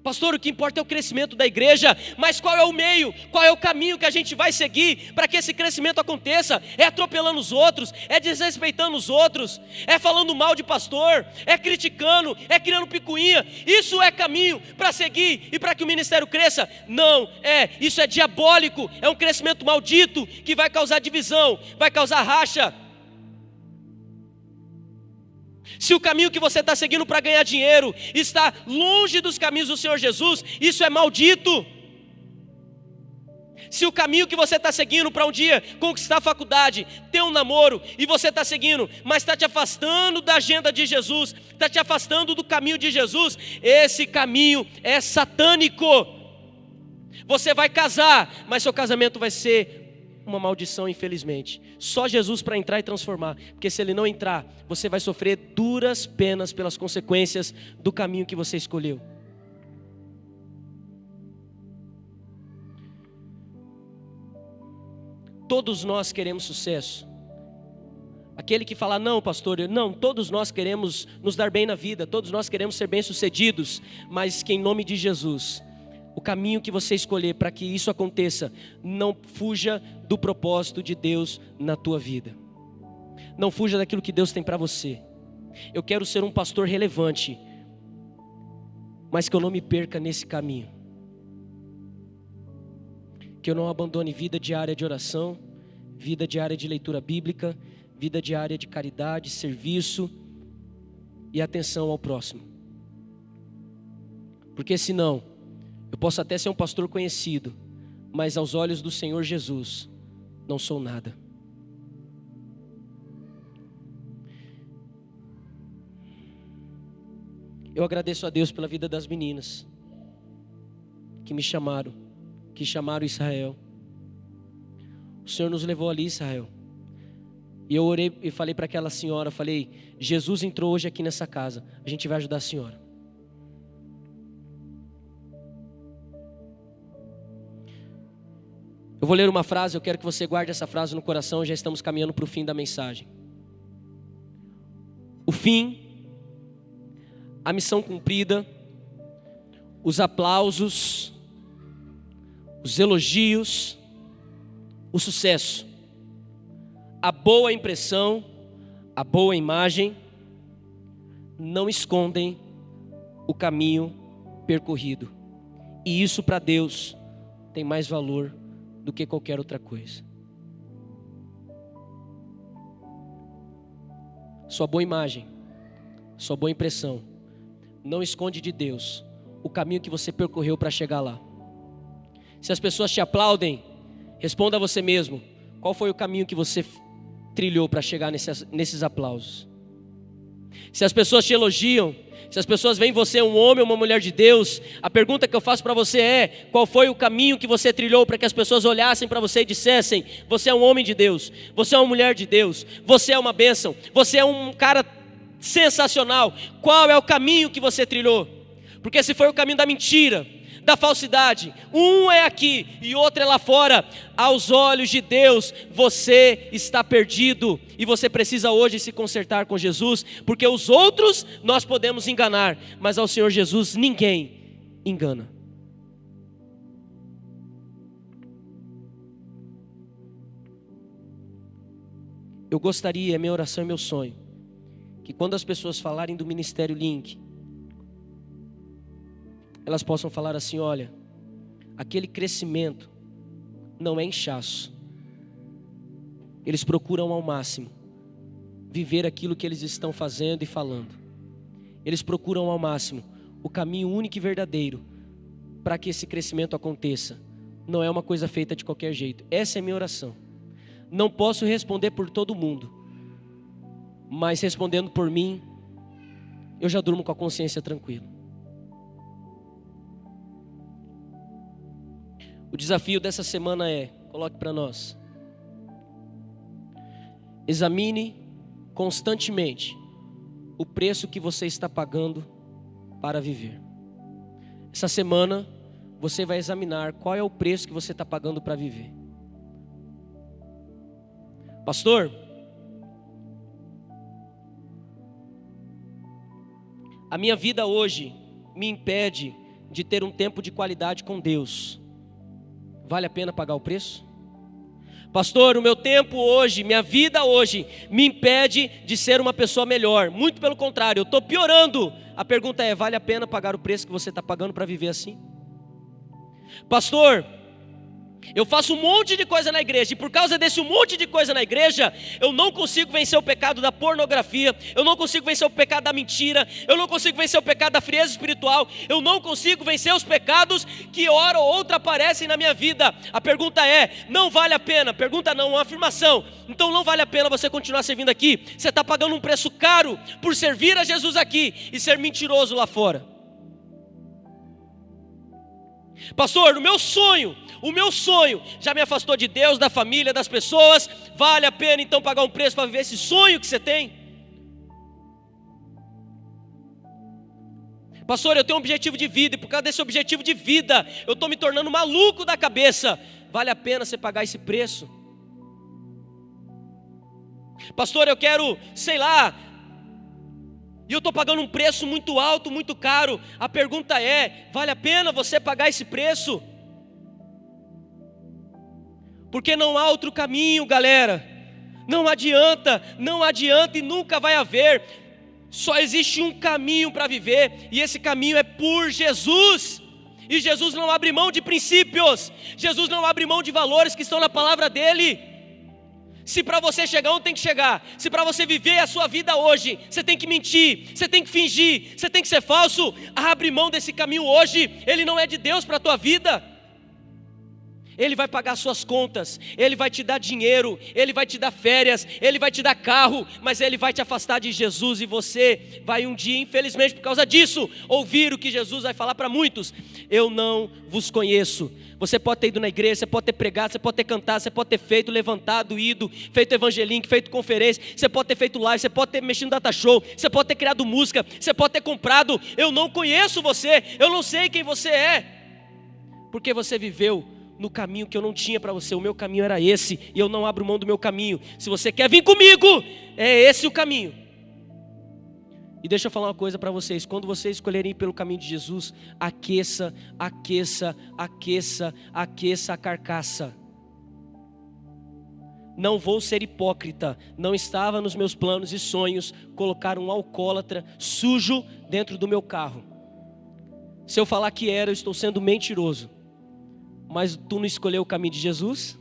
Pastor, o que importa é o crescimento da igreja, mas qual é o meio, qual é o caminho que a gente vai seguir para que esse crescimento aconteça? É atropelando os outros, é desrespeitando os outros, é falando mal de pastor, é criticando, é criando picuinha. Isso é caminho para seguir e para que o ministério cresça? Não é, isso é diabólico, é um crescimento maldito que vai causar divisão, vai causar racha. Se o caminho que você está seguindo para ganhar dinheiro está longe dos caminhos do Senhor Jesus, isso é maldito. Se o caminho que você está seguindo para um dia conquistar a faculdade, ter um namoro, e você está seguindo, mas está te afastando da agenda de Jesus, está te afastando do caminho de Jesus, esse caminho é satânico. Você vai casar, mas seu casamento vai ser uma maldição, infelizmente. Só Jesus para entrar e transformar, porque se Ele não entrar, você vai sofrer duras penas pelas consequências do caminho que você escolheu. Todos nós queremos sucesso. Aquele que fala, não pastor, não, todos nós queremos nos dar bem na vida, todos nós queremos ser bem-sucedidos, mas que em nome de Jesus, o caminho que você escolher para que isso aconteça, não fuja do propósito de Deus na tua vida. Não fuja daquilo que Deus tem para você. Eu quero ser um pastor relevante, mas que eu não me perca nesse caminho. Que eu não abandone vida diária de oração, vida diária de leitura bíblica, vida diária de caridade, serviço e atenção ao próximo. Porque senão, eu posso até ser um pastor conhecido, mas aos olhos do Senhor Jesus, não sou nada. Eu agradeço a Deus pela vida das meninas que me chamaram, que chamaram Israel. O Senhor nos levou ali, Israel. E eu orei e falei para aquela senhora, falei, Jesus entrou hoje aqui nessa casa, a gente vai ajudar a senhora. Eu vou ler uma frase, eu quero que você guarde essa frase no coração, já estamos caminhando para o fim da mensagem. O fim, a missão cumprida, os aplausos, os elogios, o sucesso, a boa impressão, a boa imagem, não escondem o caminho percorrido. E isso para Deus tem mais valor do que qualquer outra coisa. Sua boa imagem, sua boa impressão, não esconde de Deus o caminho que você percorreu para chegar lá. Se as pessoas te aplaudem, responda a você mesmo, qual foi o caminho que você trilhou para chegar nesses aplausos? Se as pessoas te elogiam, se as pessoas veem você um homem ou uma mulher de Deus, a pergunta que eu faço para você é, qual foi o caminho que você trilhou para que as pessoas olhassem para você e dissessem, você é um homem de Deus, você é uma mulher de Deus, você é uma bênção, você é um cara sensacional. Qual é o caminho que você trilhou? Porque se foi o caminho da mentira, da falsidade, um é aqui e outro é lá fora, aos olhos de Deus você está perdido e você precisa hoje se consertar com Jesus, porque os outros nós podemos enganar, mas ao Senhor Jesus ninguém engana. Eu gostaria, é minha oração e meu sonho, que quando as pessoas falarem do Ministério Link, elas possam falar assim, olha, aquele crescimento não é inchaço. Eles procuram ao máximo viver aquilo que eles estão fazendo e falando. Eles procuram ao máximo o caminho único e verdadeiro para que esse crescimento aconteça. Não é uma coisa feita de qualquer jeito. Essa é a minha oração. Não posso responder por todo mundo, mas respondendo por mim, eu já durmo com a consciência tranquila. O desafio dessa semana é, coloque para nós, examine constantemente o preço que você está pagando para viver. Essa semana você vai examinar qual é o preço que você está pagando para viver. Pastor, a minha vida hoje me impede de ter um tempo de qualidade com Deus, vale a pena pagar o preço? Pastor, o meu tempo hoje, minha vida hoje, me impede de ser uma pessoa melhor. Muito pelo contrário, eu estou piorando. A pergunta é, vale a pena pagar o preço que você está pagando para viver assim? Pastor, eu faço um monte de coisa na igreja, e por causa desse monte de coisa na igreja, eu não consigo vencer o pecado da pornografia, eu não consigo vencer o pecado da mentira, eu não consigo vencer o pecado da frieza espiritual, eu não consigo vencer os pecados que hora ou outra aparecem na minha vida. A pergunta é, não vale a pena? Pergunta não, uma afirmação. Então não vale a pena você continuar servindo aqui? Você está pagando um preço caro por servir a Jesus aqui e ser mentiroso lá fora. Pastor, o meu sonho já me afastou de Deus, da família, das pessoas. Vale a pena então pagar um preço para viver esse sonho que você tem? Pastor, eu tenho um objetivo de vida, e por causa desse objetivo de vida, eu estou me tornando maluco da cabeça. Vale a pena você pagar esse preço? Pastor, eu quero, sei lá, e eu estou pagando um preço muito alto, muito caro. A pergunta é, vale a pena você pagar esse preço? Porque não há outro caminho, galera. Não adianta e nunca vai haver. Só existe um caminho para viver, e esse caminho é por Jesus. E Jesus não abre mão de princípios, Jesus não abre mão de valores que estão na palavra dele. Se para você chegar onde tem que chegar, se para você viver a sua vida hoje, você tem que mentir, você tem que fingir, você tem que ser falso, abre mão desse caminho hoje. Ele não é de Deus para a tua vida. Ele vai pagar suas contas, Ele vai te dar dinheiro, Ele vai te dar férias, Ele vai te dar carro, mas Ele vai te afastar de Jesus, e você vai um dia, infelizmente por causa disso, ouvir o que Jesus vai falar para muitos: eu não vos conheço. Você pode ter ido na igreja, você pode ter pregado, você pode ter cantado, você pode ter feito, levantado, ido, feito evangelink, feito conferência, você pode ter feito live, você pode ter mexido no data show, você pode ter criado música, você pode ter comprado. Eu não conheço você, eu não sei quem você é, porque você viveu no caminho que eu não tinha para você. O meu caminho era esse, e eu não abro mão do meu caminho. Se você quer vir comigo, é esse o caminho. E deixa eu falar uma coisa para vocês: quando vocês escolherem ir pelo caminho de Jesus, aqueça a carcaça. Não vou ser hipócrita, não estava nos meus planos e sonhos colocar um alcoólatra sujo dentro do meu carro. Se eu falar que era, eu estou sendo mentiroso. Mas tu não escolheu o caminho de Jesus?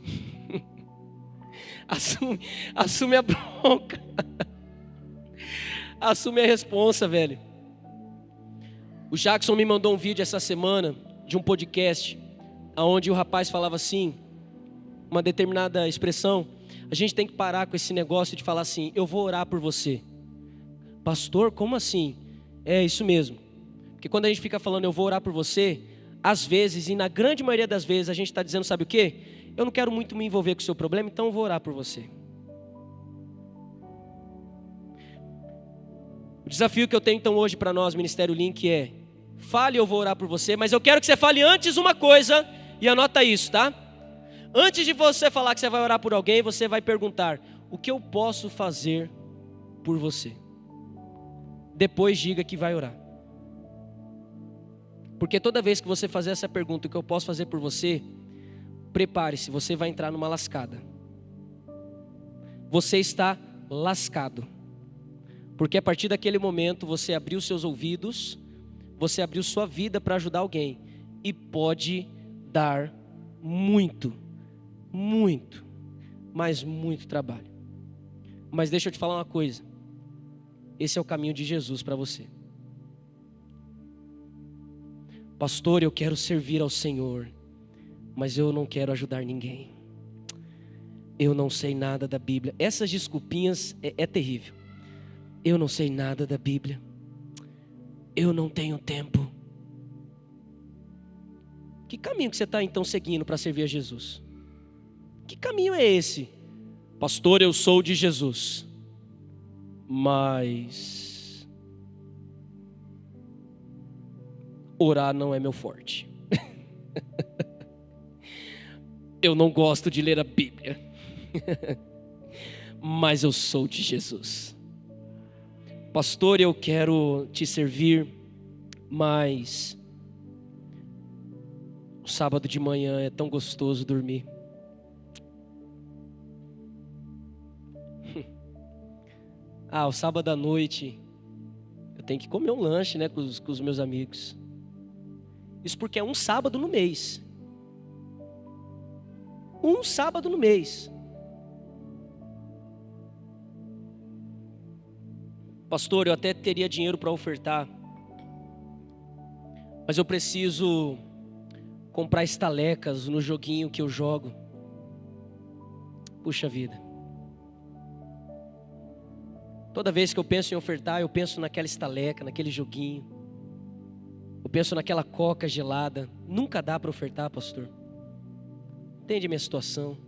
Assume a bronca. Assume a responsa, velho. O Jackson me mandou um vídeo essa semana de um podcast, onde o rapaz falava assim, uma determinada expressão: a gente tem que parar com esse negócio de falar assim, eu vou orar por você. Pastor, como assim? É isso mesmo. Porque quando a gente fica falando eu vou orar por você, às vezes, e na grande maioria das vezes, a gente está dizendo, sabe o quê? Eu não quero muito me envolver com o seu problema, então eu vou orar por você. O desafio que eu tenho então hoje para nós, Ministério Link, é: fale, eu vou orar por você, mas eu quero que você fale antes uma coisa, e anota isso, tá? Antes de você falar que você vai orar por alguém, você vai perguntar: o que eu posso fazer por você? Depois diga que vai orar. Porque toda vez que você fazer essa pergunta, o que eu posso fazer por você, prepare-se, você vai entrar numa lascada. Você está lascado. Porque a partir daquele momento, você abriu seus ouvidos, você abriu sua vida para ajudar alguém. E pode dar muito, mas muito trabalho. Mas deixa eu te falar uma coisa. Esse é o caminho de Jesus para você. Pastor, eu quero servir ao Senhor, mas eu não quero ajudar ninguém. Eu não sei nada da Bíblia. Essas desculpinhas é terrível. Eu não sei nada da Bíblia. Eu não tenho tempo. Que caminho que você está então seguindo para servir a Jesus? Que caminho é esse? Pastor, eu sou de Jesus, mas orar não é meu forte. Eu não gosto de ler a Bíblia. Mas eu sou de Jesus. Pastor, eu quero te servir, mas O sábado de manhã é tão gostoso dormir. O sábado à noite eu tenho que comer um lanche, né, com os meus amigos. Isso porque é um sábado no mês. Um sábado no mês. Pastor, eu até teria dinheiro para ofertar, mas eu preciso comprar estalecas no joguinho que eu jogo. Puxa vida. Toda vez que eu penso em ofertar, eu penso naquela estaleca, naquele joguinho. Eu penso naquela coca gelada. Nunca dá para ofertar, pastor. Entende a minha situação?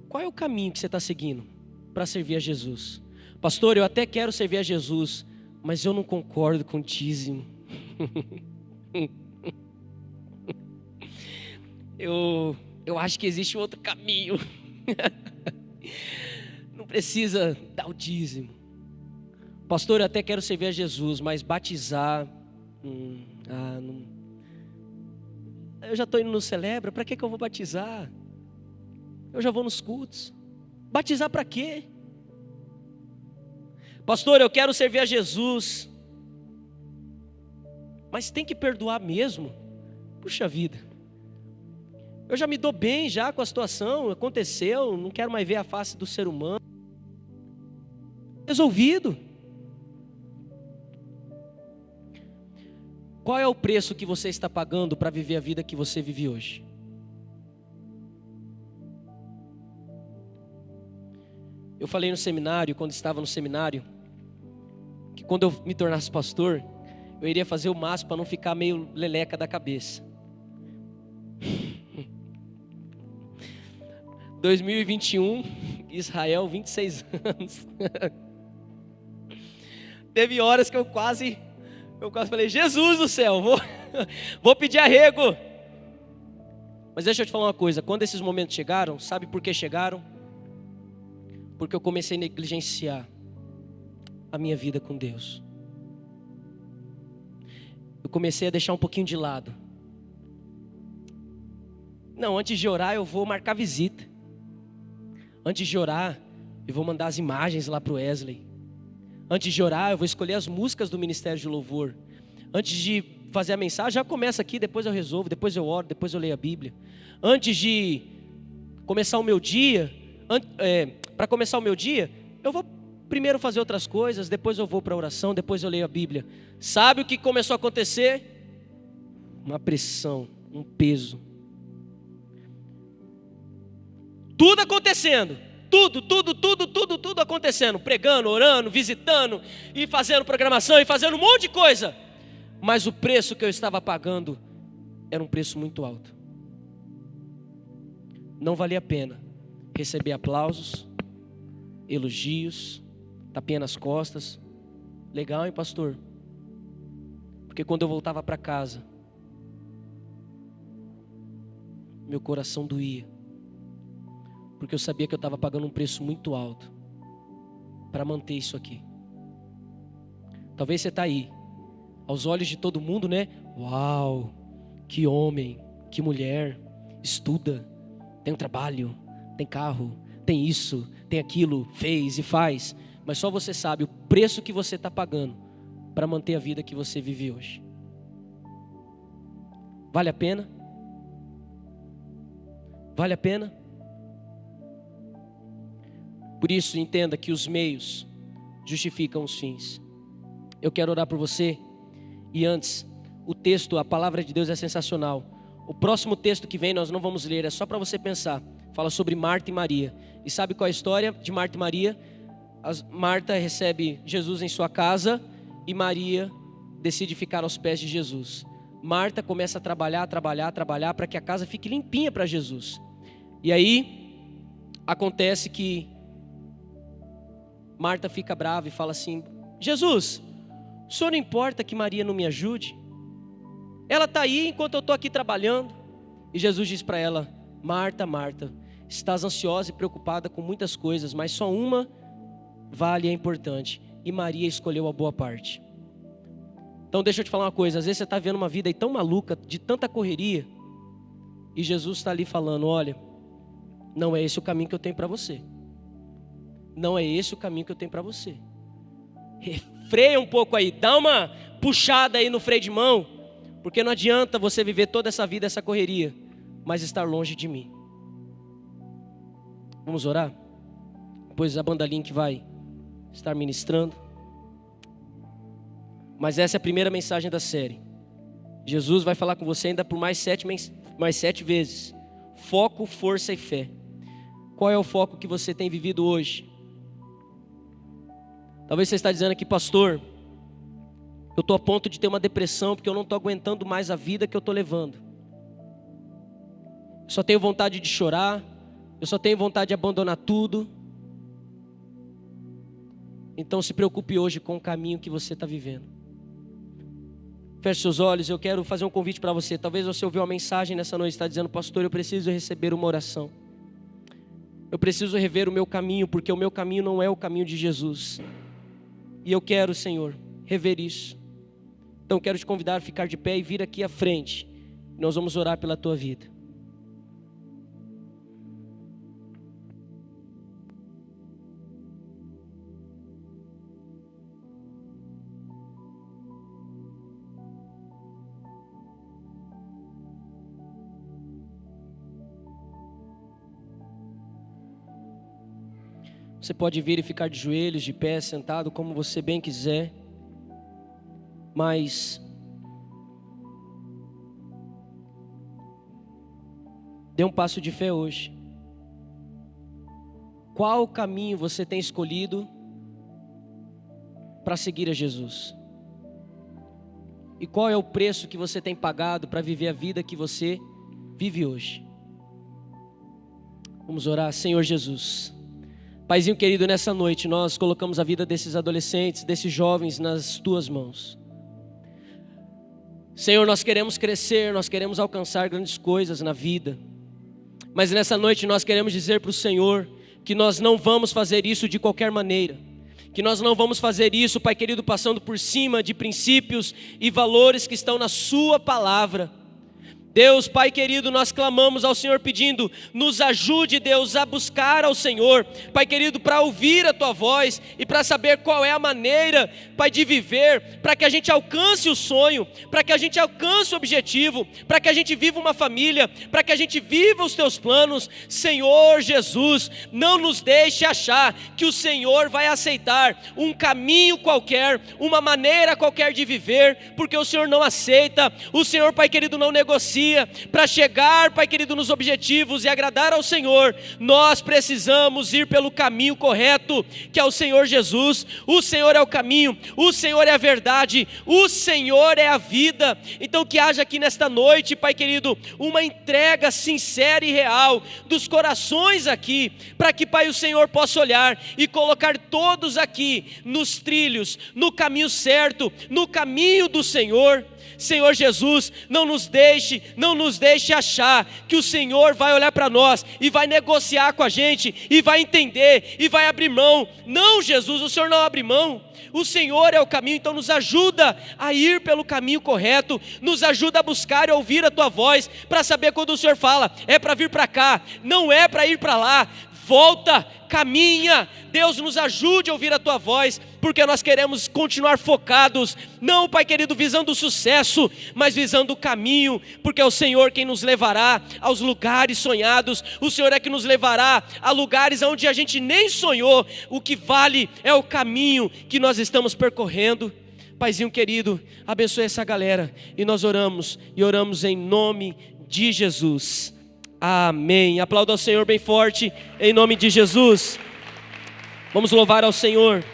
Qual é o caminho que você está seguindo para servir a Jesus? Pastor, eu até quero servir a Jesus, mas eu não concordo com o dízimo. Eu acho que existe outro caminho. Não precisa dar o dízimo. Pastor, eu até quero servir a Jesus, mas batizar, não. Eu já estou indo no Celebra, para que eu vou batizar? Eu já vou nos cultos. Batizar para quê? Pastor, eu quero servir a Jesus, mas tem que perdoar mesmo? Puxa vida. Eu já me dou bem já com a situação, aconteceu, não quero mais ver a face do ser humano. Resolvido. Qual é o preço que você está pagando para viver a vida que você vive hoje? Eu falei no seminário, quando estava no seminário, que quando eu me tornasse pastor, eu iria fazer o máximo para não ficar meio leleca da cabeça. 2021, Israel, 26 anos. Teve horas que eu quase falei, Jesus do céu, vou pedir arrego. Mas deixa eu te falar uma coisa, quando esses momentos chegaram, sabe por que chegaram? Porque eu comecei a negligenciar a minha vida com Deus. Eu comecei a deixar um pouquinho de lado. Não, antes de orar eu vou marcar visita. Antes de orar eu vou mandar as imagens lá para o Wesley. Antes de orar eu vou escolher as músicas do Ministério de Louvor. Antes de fazer a mensagem, já começa aqui, depois eu resolvo, depois eu oro, depois eu leio a Bíblia. Antes de começar o meu dia, para começar o meu dia, eu vou primeiro fazer outras coisas, depois eu vou para a oração, depois eu leio a Bíblia. Sabe o que começou a acontecer? Uma pressão, um peso. Tudo acontecendo, tudo acontecendo, pregando, orando, visitando, e fazendo programação, e fazendo um monte de coisa. Mas o preço que eu estava pagando era um preço muito alto. Não valia a pena receber aplausos, elogios, tapinha nas costas. Legal, hein, pastor? Porque quando eu voltava para casa, meu coração doía. Porque eu sabia que eu estava pagando um preço muito alto para manter isso aqui. Talvez você está aí, aos olhos de todo mundo, né? Uau, que homem, que mulher, estuda, tem um trabalho, tem carro, tem isso, tem aquilo, fez e faz. Mas só você sabe o preço que você está pagando para manter a vida que você vive hoje. Vale a pena? Vale a pena? Por isso, entenda que os meios justificam os fins. Eu quero orar por você. E antes, o texto, a palavra de Deus é sensacional. O próximo texto que vem nós não vamos ler, é só para você pensar. Fala sobre Marta e Maria. E sabe qual é a história de Marta e Maria? Marta recebe Jesus em sua casa e Maria decide ficar aos pés de Jesus. Marta começa a trabalhar para que a casa fique limpinha para Jesus. E aí, acontece que Marta fica brava e fala assim: Jesus, o senhor não importa que Maria não me ajude? Ela está aí enquanto eu estou aqui trabalhando. E Jesus diz para ela: Marta, Marta, estás ansiosa e preocupada com muitas coisas, mas só uma vale e é importante. E Maria escolheu a boa parte. Então deixa eu te falar uma coisa, às vezes você está vendo uma vida aí tão maluca, de tanta correria, e Jesus está ali falando, olha, não é esse o caminho que eu tenho para você. Não é esse o caminho que eu tenho para você. Freia um pouco aí, dá uma puxada aí no freio de mão, porque não adianta você viver toda essa vida, essa correria, mas estar longe de mim. Vamos orar? Depois a banda Link vai estar ministrando. Mas essa é a primeira mensagem da série. Jesus vai falar com você ainda por mais 7 vezes. Foco, força e fé. Qual é o foco que você tem vivido hoje? Talvez você está dizendo aqui, pastor, eu estou a ponto de ter uma depressão porque eu não estou aguentando mais a vida que eu estou levando. Eu só tenho vontade de chorar, eu só tenho vontade de abandonar tudo. Então se preocupe hoje com o caminho que você está vivendo. Feche seus olhos, eu quero fazer um convite para você. Talvez você ouviu uma mensagem nessa noite, está dizendo, pastor, eu preciso receber uma oração. Eu preciso rever o meu caminho, porque o meu caminho não é o caminho de Jesus. E eu quero, Senhor, rever isso. Então quero te convidar a ficar de pé e vir aqui à frente. Nós vamos orar pela tua vida. Você pode vir e ficar de joelhos, de pé, sentado, como você bem quiser. Mas dê um passo de fé hoje. Qual caminho você tem escolhido para seguir a Jesus? E qual é o preço que você tem pagado para viver a vida que você vive hoje? Vamos orar. Senhor Jesus, Paizinho querido, nessa noite nós colocamos a vida desses adolescentes, desses jovens nas tuas mãos. Senhor, nós queremos crescer, nós queremos alcançar grandes coisas na vida. Mas nessa noite nós queremos dizer para o Senhor que nós não vamos fazer isso de qualquer maneira. Que nós não vamos fazer isso, Pai querido, passando por cima de princípios e valores que estão na sua palavra. Deus, Pai querido, nós clamamos ao Senhor pedindo, nos ajude, Deus, a buscar ao Senhor, Pai querido, para ouvir a Tua voz e para saber qual é a maneira, Pai, de viver, para que a gente alcance o sonho, para que a gente alcance o objetivo, para que a gente viva uma família, para que a gente viva os Teus planos. Senhor Jesus, não nos deixe achar que o Senhor vai aceitar um caminho qualquer, uma maneira qualquer de viver, porque o Senhor não aceita, o Senhor, Pai querido, não negocia. Para chegar, Pai querido, nos objetivos e agradar ao Senhor, nós precisamos ir pelo caminho correto, que é o Senhor Jesus. O Senhor é o caminho, o Senhor é a verdade, o Senhor é a vida. Então que haja aqui nesta noite, Pai querido, uma entrega sincera e real dos corações aqui, para que, Pai, o Senhor possa olhar e colocar todos aqui nos trilhos, no caminho certo, no caminho do Senhor. Senhor Jesus, não nos deixe achar que o Senhor vai olhar para nós e vai negociar com a gente, e vai entender, e vai abrir mão. Não, Jesus, o Senhor não abre mão. O Senhor é o caminho, então nos ajuda a ir pelo caminho correto, nos ajuda a buscar e ouvir a Tua voz, para saber quando o Senhor fala, é para vir para cá, não é para ir para lá. Volta, caminha, Deus nos ajude a ouvir a Tua voz, porque nós queremos continuar focados, não, Pai querido, visando o sucesso, mas visando o caminho, porque é o Senhor quem nos levará aos lugares sonhados, o Senhor é que nos levará a lugares onde a gente nem sonhou. O que vale é o caminho que nós estamos percorrendo. Paizinho querido, abençoe essa galera, e nós oramos em nome de Jesus. Amém. Aplauda ao Senhor bem forte, em nome de Jesus. Vamos louvar ao Senhor.